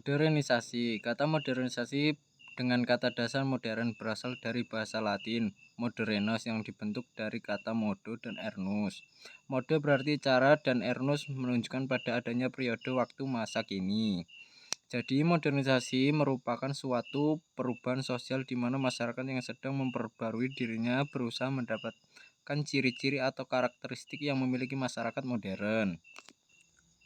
Modernisasi. Kata modernisasi dengan kata dasar modern berasal dari bahasa Latin modernos yang dibentuk dari kata modo dan ernus. Mode berarti cara dan ernus menunjukkan pada adanya periode waktu masa kini. Jadi modernisasi merupakan suatu perubahan sosial di mana masyarakat yang sedang memperbarui dirinya berusaha mendapatkan ciri-ciri atau karakteristik yang memiliki masyarakat modern.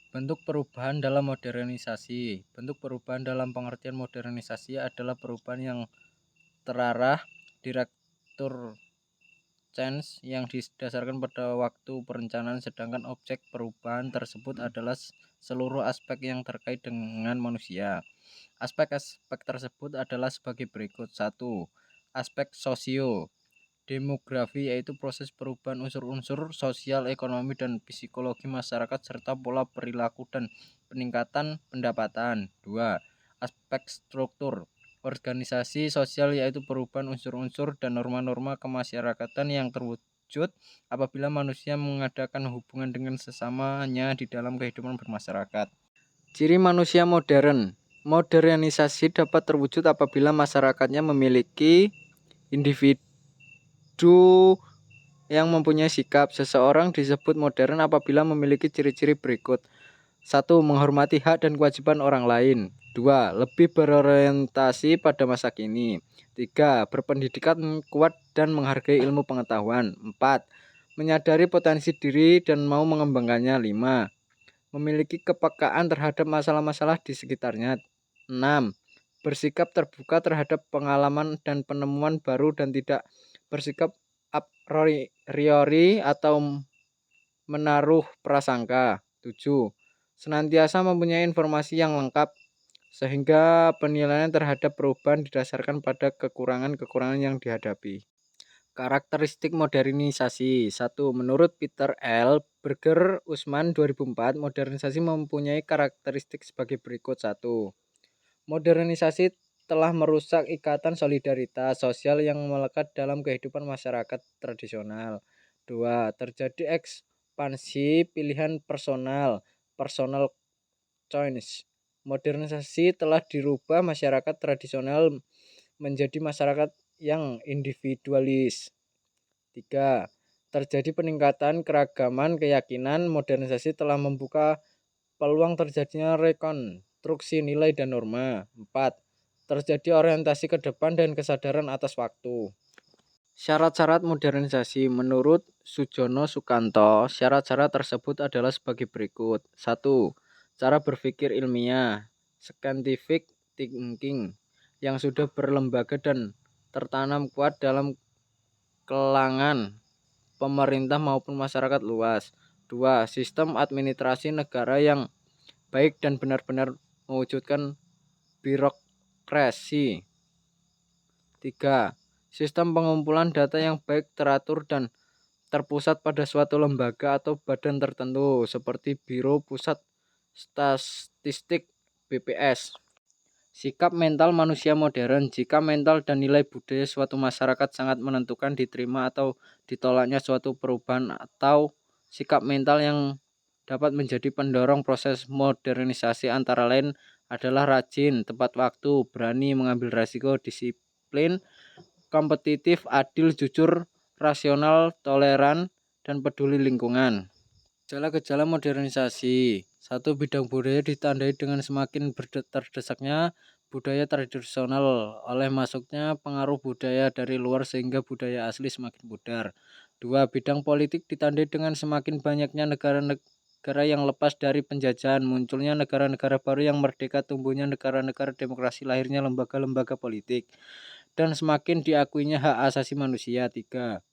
Bentuk perubahan dalam modernisasi. Bentuk perubahan dalam pengertian modernisasi adalah perubahan yang terarah, direktur change yang didasarkan pada waktu perencanaan, sedangkan objek perubahan tersebut adalah seluruh aspek yang terkait dengan manusia. Aspek-aspek tersebut adalah sebagai berikut. 1. Aspek sosio demografi, yaitu proses perubahan unsur-unsur sosial, ekonomi, dan psikologi masyarakat serta pola perilaku dan peningkatan pendapatan. 2. Aspek struktur organisasi sosial, yaitu perubahan unsur-unsur dan norma-norma kemasyarakatan yang terwujud apabila manusia mengadakan hubungan dengan sesamanya di dalam kehidupan bermasyarakat. Ciri manusia modern. Modernisasi dapat terwujud apabila masyarakatnya memiliki individu yang mempunyai sikap. Seseorang disebut modern apabila memiliki ciri-ciri berikut. 1. Menghormati hak dan kewajiban orang lain. 2. Lebih berorientasi pada masa kini. 3. Berpendidikan kuat dan menghargai ilmu pengetahuan. 4. Menyadari potensi diri dan mau mengembangkannya. 5. Memiliki kepekaan terhadap masalah-masalah di sekitarnya. 6. Bersikap terbuka terhadap pengalaman dan penemuan baru dan tidak bersikap a priori atau menaruh prasangka. 7. Senantiasa mempunyai informasi yang lengkap sehingga penilaian terhadap perubahan didasarkan pada kekurangan-kekurangan yang dihadapi. Karakteristik modernisasi. 1. Menurut Peter L. Berger Usman 2004, modernisasi mempunyai karakteristik sebagai berikut. 1. Modernisasi telah merusak ikatan solidaritas sosial yang melekat dalam kehidupan masyarakat tradisional. 2. Terjadi ekspansi pilihan personal choice. Modernisasi telah dirubah masyarakat tradisional menjadi masyarakat yang individualis. 3. Terjadi peningkatan keragaman keyakinan. Modernisasi telah membuka peluang terjadinya rekonstruksi nilai dan norma. 4. Terjadi orientasi ke depan dan kesadaran atas waktu. Syarat-syarat modernisasi. Menurut Sujono Sukanto, syarat-syarat tersebut adalah sebagai berikut. 1. Cara berpikir ilmiah, scientific thinking, yang sudah berlembaga dan tertanam kuat dalam kalangan pemerintah maupun masyarakat luas. 2. Sistem administrasi negara yang baik dan benar-benar mewujudkan birokrasi. 3. Sistem pengumpulan data yang baik, teratur dan terpusat pada suatu lembaga atau badan tertentu seperti Biro Pusat Statistik BPS. Sikap mental manusia modern. Jika mental dan nilai budaya suatu masyarakat sangat menentukan diterima atau ditolaknya suatu perubahan, atau sikap mental yang dapat menjadi pendorong proses modernisasi antara lain adalah rajin, tepat waktu, berani mengambil risiko, disiplin, kompetitif, adil, jujur, rasional, toleran, dan peduli lingkungan. Gejala-gejala modernisasi. 1. Bidang budaya ditandai dengan semakin terdesaknya budaya tradisional oleh masuknya pengaruh budaya dari luar sehingga budaya asli semakin pudar. 2. Bidang politik ditandai dengan semakin banyaknya negara-negara yang lepas dari penjajahan, munculnya negara-negara baru yang merdeka, tumbuhnya negara-negara demokrasi, lahirnya lembaga-lembaga politik, dan semakin diakuinya hak asasi manusia. 3.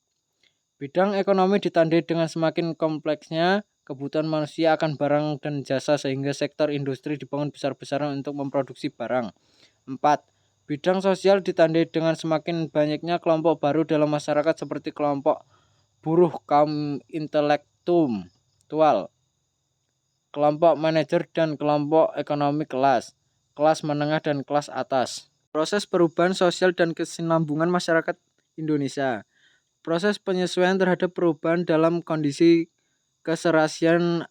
Bidang ekonomi ditandai dengan semakin kompleksnya kebutuhan manusia akan barang dan jasa sehingga sektor industri dibangun besar-besaran untuk memproduksi barang. 4. Bidang sosial ditandai dengan semakin banyaknya kelompok baru dalam masyarakat seperti kelompok buruh, kaum intelektual, kelompok manajer, dan kelompok ekonomi kelas menengah dan kelas atas. Proses perubahan sosial dan kesinambungan masyarakat Indonesia. Proses penyesuaian terhadap perubahan dalam kondisi keserasian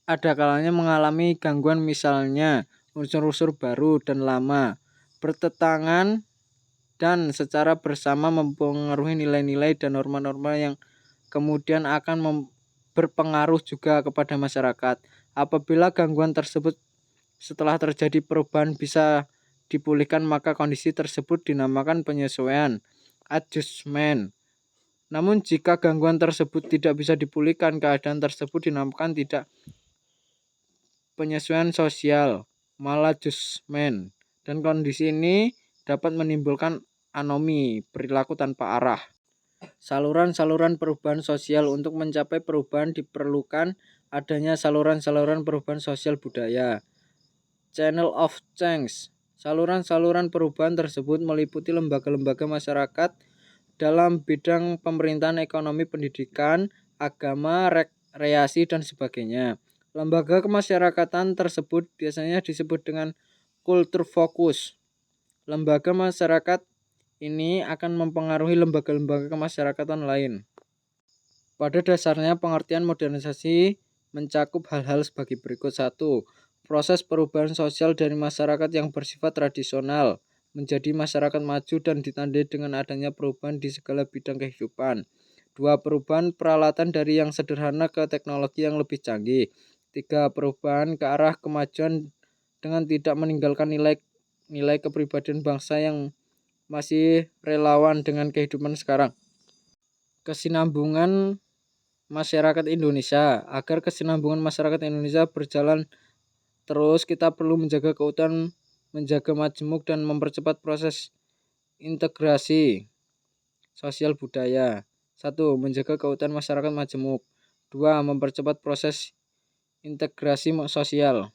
ada kalanya mengalami gangguan, misalnya unsur-unsur baru dan lama bertentangan dan secara bersama mempengaruhi nilai-nilai dan norma-norma yang kemudian akan berpengaruh juga kepada masyarakat. Apabila gangguan tersebut setelah terjadi perubahan bisa dipulihkan, maka kondisi tersebut dinamakan penyesuaian, adjustment. Namun jika gangguan tersebut tidak bisa dipulihkan, keadaan tersebut dinamakan tidak penyesuaian sosial, maladjustment. Dan kondisi ini dapat menimbulkan anomi, perilaku tanpa arah. Saluran-saluran perubahan sosial. Untuk mencapai perubahan diperlukan adanya saluran-saluran perubahan sosial budaya. Channel of change. Saluran-saluran perubahan tersebut meliputi lembaga-lembaga masyarakat dalam bidang pemerintahan, ekonomi, pendidikan, agama, rekreasi, dan sebagainya. Lembaga kemasyarakatan tersebut biasanya disebut dengan kultur fokus. Lembaga masyarakat ini akan mempengaruhi lembaga-lembaga kemasyarakatan lain. Pada dasarnya pengertian modernisasi mencakup hal-hal sebagai berikut. 1. Proses perubahan sosial dari masyarakat yang bersifat tradisional menjadi masyarakat maju dan ditandai dengan adanya perubahan di segala bidang kehidupan. 2. Perubahan peralatan dari yang sederhana ke teknologi yang lebih canggih. 3. Perubahan ke arah kemajuan dengan tidak meninggalkan nilai kepribadian bangsa yang masih relawan dengan kehidupan sekarang. Kesinambungan masyarakat Indonesia. Agar kesinambungan masyarakat Indonesia berjalan terus, kita perlu menjaga keutuhan, menjaga majemuk, dan mempercepat proses integrasi sosial budaya. 1. Menjaga keutuhan masyarakat majemuk. 2. Mempercepat proses integrasi sosial.